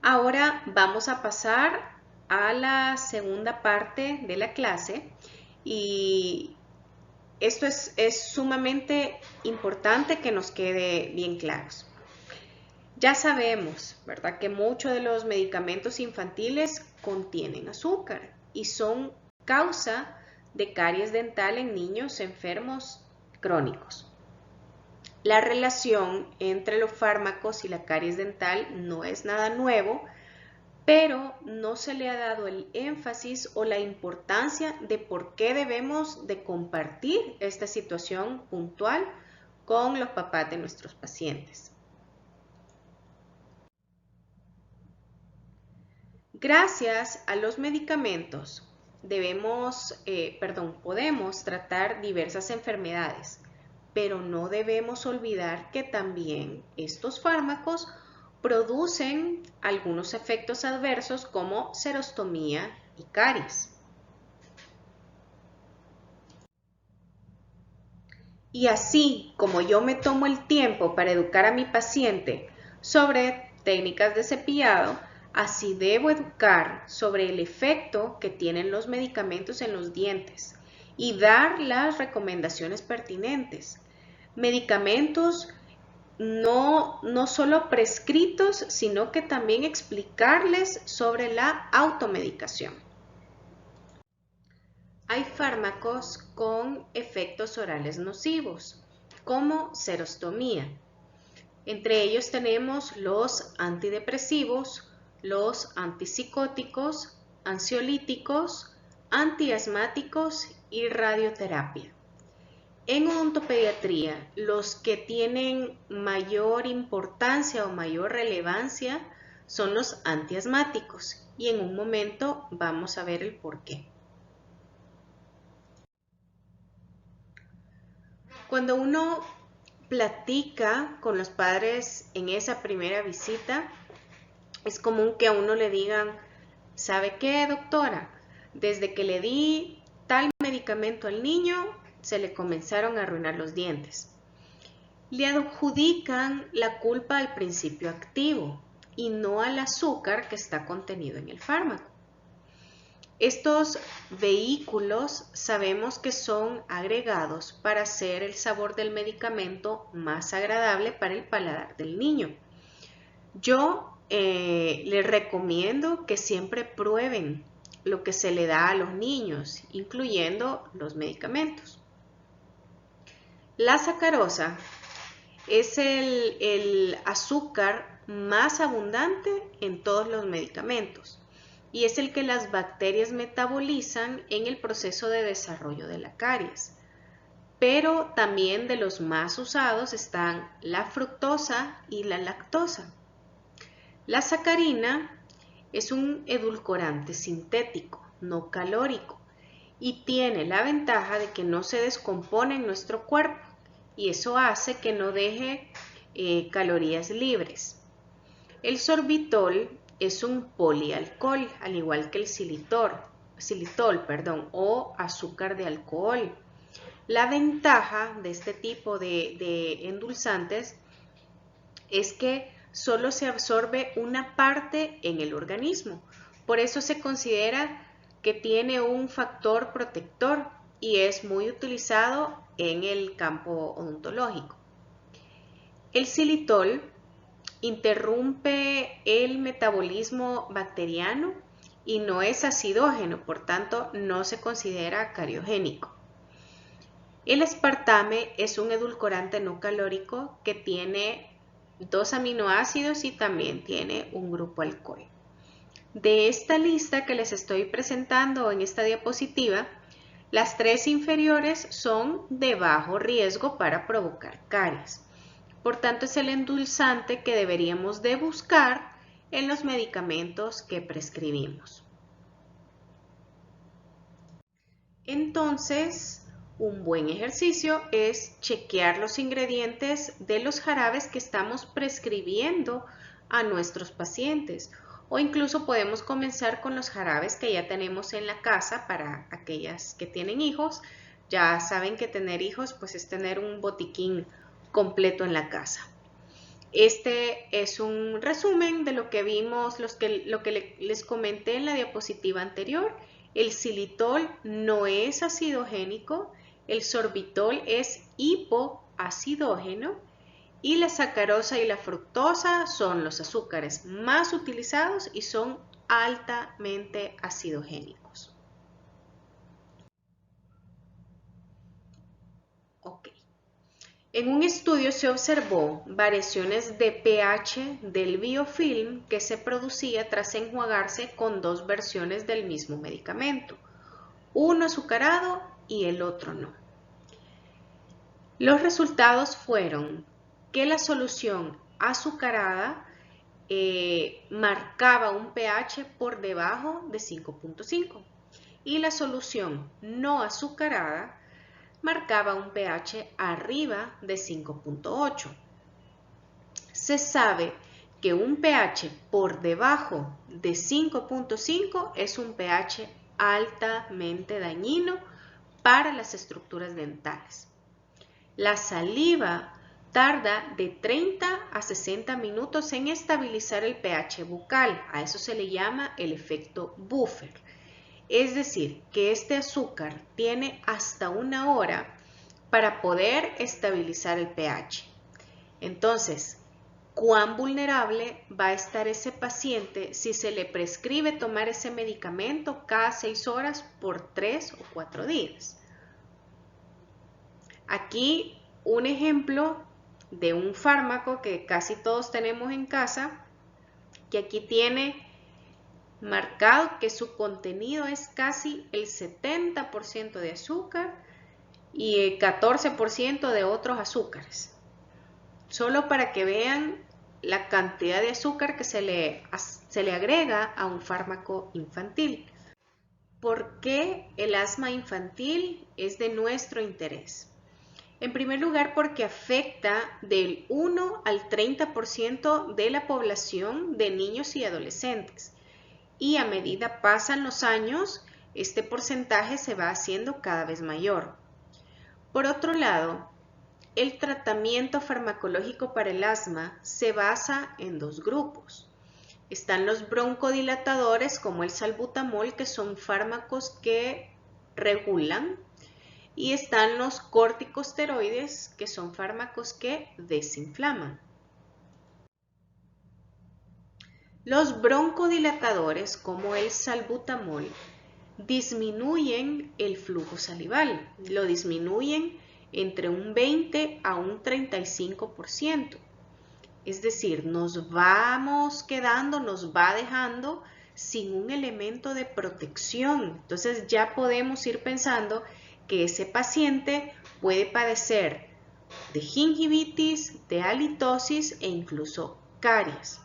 ahora vamos a pasar a la segunda parte de la clase y esto es sumamente importante que nos quede bien claros. Ya sabemos, ¿verdad?, que muchos de los medicamentos infantiles contienen azúcar y son causa de caries dental en niños enfermos crónicos. La relación entre los fármacos y la caries dental no es nada nuevo, pero no se le ha dado el énfasis o la importancia de por qué debemos de compartir esta situación puntual con los papás de nuestros pacientes. Gracias a los medicamentos podemos tratar diversas enfermedades, pero no debemos olvidar que también estos fármacos producen algunos efectos adversos como xerostomía y caries. Y así como yo me tomo el tiempo para educar a mi paciente sobre técnicas de cepillado, así debo educar sobre el efecto que tienen los medicamentos en los dientes y dar las recomendaciones pertinentes. Medicamentos no solo prescritos, sino que también explicarles sobre la automedicación. Hay fármacos con efectos orales nocivos, como serostomía. Entre ellos tenemos los antidepresivos, los antipsicóticos, ansiolíticos, antiasmáticos y radioterapia. En odontopediatría, los que tienen mayor importancia o mayor relevancia son los antiasmáticos y en un momento vamos a ver el por qué. Cuando uno platica con los padres en esa primera visita, es común que a uno le digan, ¿sabe qué, doctora? Desde que le di tal medicamento al niño, se le comenzaron a arruinar los dientes. Le adjudican la culpa al principio activo y no al azúcar que está contenido en el fármaco. Estos vehículos sabemos que son agregados para hacer el sabor del medicamento más agradable para el paladar del niño. Yo les recomiendo que siempre prueben lo que se le da a los niños, incluyendo los medicamentos. La sacarosa es el azúcar más abundante en todos los medicamentos y es el que las bacterias metabolizan en el proceso de desarrollo de la caries. Pero también de los más usados están la fructosa y la lactosa. La sacarina es un edulcorante sintético, no calórico, y tiene la ventaja de que no se descompone en nuestro cuerpo y eso hace que no deje calorías libres. El sorbitol es un polialcohol, al igual que el xilitol, o azúcar de alcohol. La ventaja de este tipo de endulzantes es que solo se absorbe una parte en el organismo. Por eso se considera que tiene un factor protector y es muy utilizado en el campo odontológico. El xilitol interrumpe el metabolismo bacteriano y no es acidógeno, por tanto no se considera cariogénico. El aspartame es un edulcorante no calórico que tiene 2 aminoácidos y también tiene un grupo alcohol. De esta lista que les estoy presentando en esta diapositiva, las 3 inferiores son de bajo riesgo para provocar caries. Por tanto, es el endulzante que deberíamos de buscar en los medicamentos que prescribimos. Entonces, un buen ejercicio es chequear los ingredientes de los jarabes que estamos prescribiendo a nuestros pacientes. O incluso podemos comenzar con los jarabes que ya tenemos en la casa para aquellas que tienen hijos. Ya saben que tener hijos pues es tener un botiquín completo en la casa. Este es un resumen de lo que vimos, lo que les comenté en la diapositiva anterior. El xilitol no es acidogénico, el sorbitol es hipoacidógeno y la sacarosa y la fructosa son los azúcares más utilizados y son altamente acidogénicos. Ok. En un estudio se observó variaciones de pH del biofilm que se producía tras enjuagarse con 2 versiones del mismo medicamento, uno azucarado y el otro no. Los resultados fueron que la solución azucarada marcaba un pH por debajo de 5.5 y la solución no azucarada marcaba un pH arriba de 5.8. Se sabe que un pH por debajo de 5.5 es un pH altamente dañino para las estructuras dentales. La saliva tarda de 30 a 60 minutos en estabilizar el pH bucal. A eso se le llama el efecto buffer. Es decir, que este azúcar tiene hasta 1 hora para poder estabilizar el pH. Entonces, ¿cuán vulnerable va a estar ese paciente si se le prescribe tomar ese medicamento cada 6 horas por 3 o 4 días? Aquí un ejemplo de un fármaco que casi todos tenemos en casa, que aquí tiene marcado que su contenido es casi el 70% de azúcar y el 14% de otros azúcares. Solo para que vean la cantidad de azúcar que se le agrega a un fármaco infantil. ¿Por qué el asma infantil es de nuestro interés? En primer lugar, porque afecta del 1 al 30% de la población de niños y adolescentes. Y a medida pasan los años, este porcentaje se va haciendo cada vez mayor. Por otro lado, el tratamiento farmacológico para el asma se basa en 2 grupos. Están los broncodilatadores como el salbutamol, que son fármacos que regulan, y están los corticosteroides, que son fármacos que desinflaman. Los broncodilatadores, como el salbutamol, disminuyen el flujo salival, lo disminuyen entre un 20 a un 35%. Es decir, nos vamos quedando, nos va dejando sin un elemento de protección. Entonces ya podemos ir pensando que ese paciente puede padecer de gingivitis, de halitosis e incluso caries.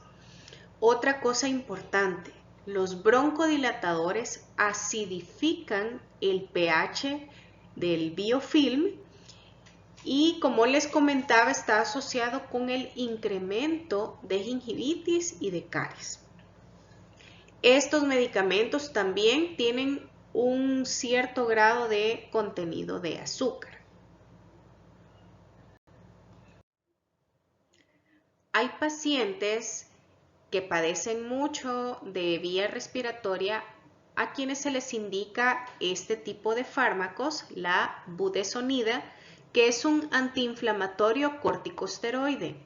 Otra cosa importante, los broncodilatadores acidifican el pH del biofilm y, como les comentaba, está asociado con el incremento de gingivitis y de caries. Estos medicamentos también tienen un cierto grado de contenido de azúcar. Hay pacientes que padecen mucho de vía respiratoria a quienes se les indica este tipo de fármacos, la budesonida, que es un antiinflamatorio corticosteroide.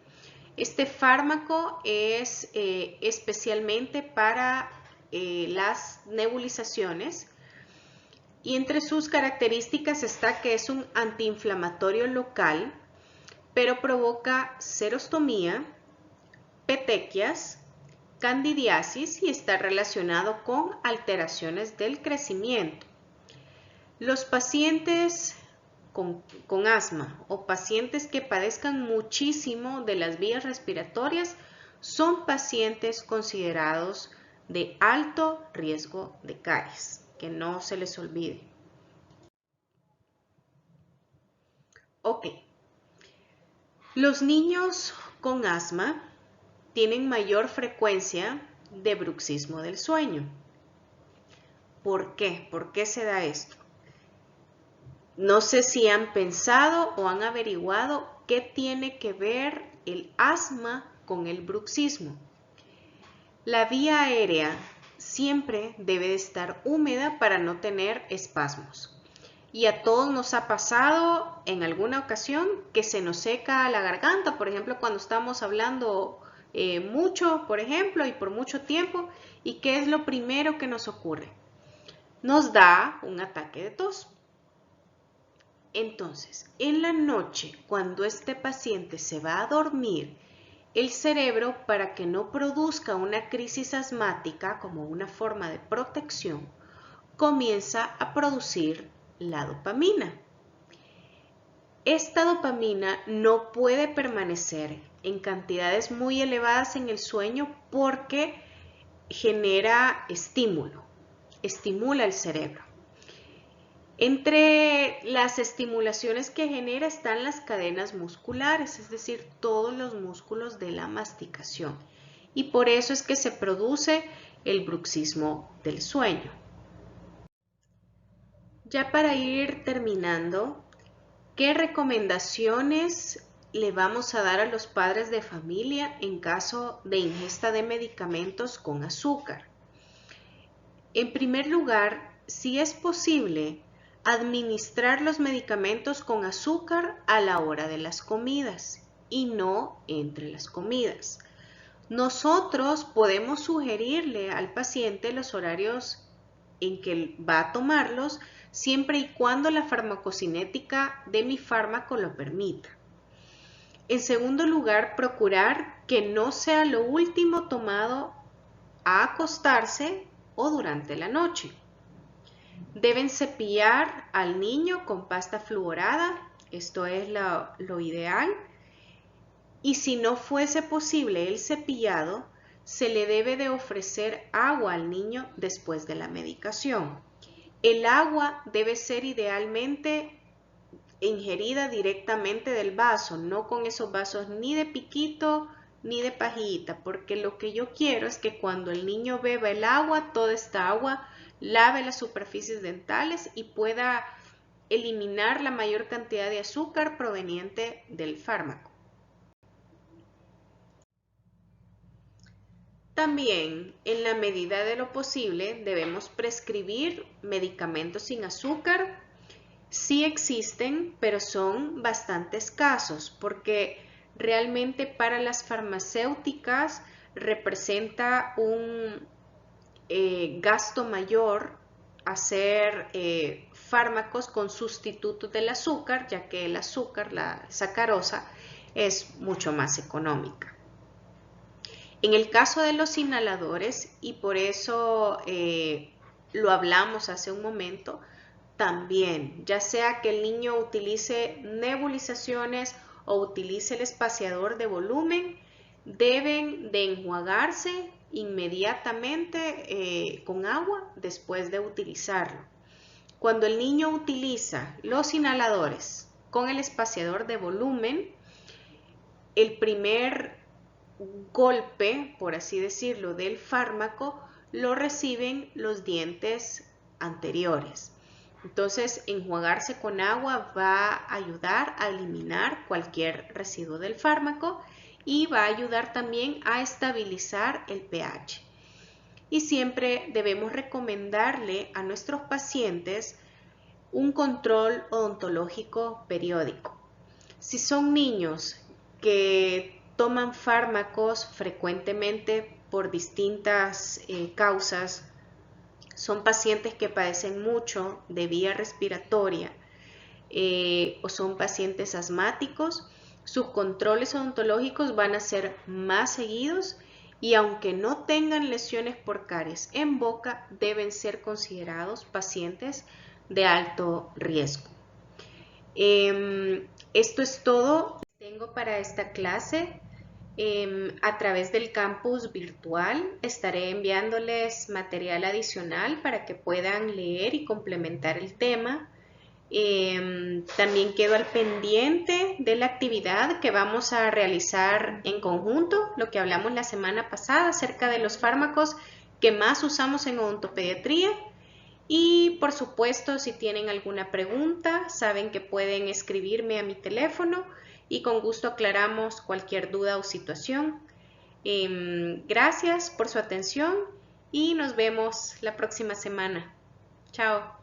Este fármaco es especialmente para las nebulizaciones, y entre sus características está que es un antiinflamatorio local, pero provoca serostomía, petequias, candidiasis y está relacionado con alteraciones del crecimiento. Los pacientes con asma o pacientes que padezcan muchísimo de las vías respiratorias son pacientes considerados de alto riesgo de caries, que no se les olvide. Ok, los niños con asma tienen mayor frecuencia de bruxismo del sueño. ¿Por qué? ¿Por qué se da esto? No sé si han pensado o han averiguado qué tiene que ver el asma con el bruxismo. La vía aérea siempre debe de estar húmeda para no tener espasmos. Y a todos nos ha pasado en alguna ocasión que se nos seca la garganta, por ejemplo, cuando estamos hablando mucho, por ejemplo, y por mucho tiempo. ¿Y qué es lo primero que nos ocurre? Nos da un ataque de tos. Entonces, en la noche, cuando este paciente se va a dormir, el cerebro, para que no produzca una crisis asmática como una forma de protección, comienza a producir la dopamina. Esta dopamina no puede permanecer en cantidades muy elevadas en el sueño porque genera estímulo, estimula el cerebro. Entre las estimulaciones que genera están las cadenas musculares, es decir, todos los músculos de la masticación. Y por eso es que se produce el bruxismo del sueño. Ya para ir terminando, ¿Qué recomendaciones le vamos a dar a los padres de familia en caso de ingesta de medicamentos con azúcar? En primer lugar, si es posible, administrar los medicamentos con azúcar a la hora de las comidas y no entre las comidas. Nosotros podemos sugerirle al paciente los horarios en que va a tomarlos, siempre y cuando la farmacocinética de mi fármaco lo permita. En segundo lugar, procurar que no sea lo último tomado a acostarse o durante la noche. Deben cepillar al niño con pasta fluorada, esto es lo ideal. Y si no fuese posible el cepillado, se le debe de ofrecer agua al niño después de la medicación. El agua debe ser idealmente ingerida directamente del vaso, no con esos vasos ni de piquito ni de pajita, porque lo que yo quiero es que cuando el niño beba el agua, toda esta agua lave las superficies dentales y pueda eliminar la mayor cantidad de azúcar proveniente del fármaco. También, en la medida de lo posible, debemos prescribir medicamentos sin azúcar. Sí existen, pero son bastante escasos porque realmente para las farmacéuticas representa un gasto mayor hacer fármacos con sustitutos del azúcar, ya que el azúcar, la sacarosa, es mucho más económica. En el caso de los inhaladores, y por eso lo hablamos hace un momento, también, ya sea que el niño utilice nebulizaciones o utilice el espaciador de volumen, deben de enjuagarse inmediatamente con agua después de utilizarlo. Cuando el niño utiliza los inhaladores con el espaciador de volumen, el primer golpe, por así decirlo, del fármaco lo reciben los dientes anteriores. Entonces, enjuagarse con agua va a ayudar a eliminar cualquier residuo del fármaco y va a ayudar también a estabilizar el pH. Y siempre debemos recomendarle a nuestros pacientes un control odontológico periódico. Si son niños que toman fármacos frecuentemente por distintas causas, son pacientes que padecen mucho de vía respiratoria o son pacientes asmáticos, sus controles odontológicos van a ser más seguidos y aunque no tengan lesiones por caries en boca, deben ser considerados pacientes de alto riesgo. Esto es todo que tengo para esta clase. A través del campus virtual estaré enviándoles material adicional para que puedan leer y complementar el tema. También quedo al pendiente de la actividad que vamos a realizar en conjunto, lo que hablamos la semana pasada acerca de los fármacos que más usamos en odontopediatría. Y por supuesto, si tienen alguna pregunta, saben que pueden escribirme a mi teléfono y con gusto aclaramos cualquier duda o situación. Gracias por su atención y nos vemos la próxima semana. Chao.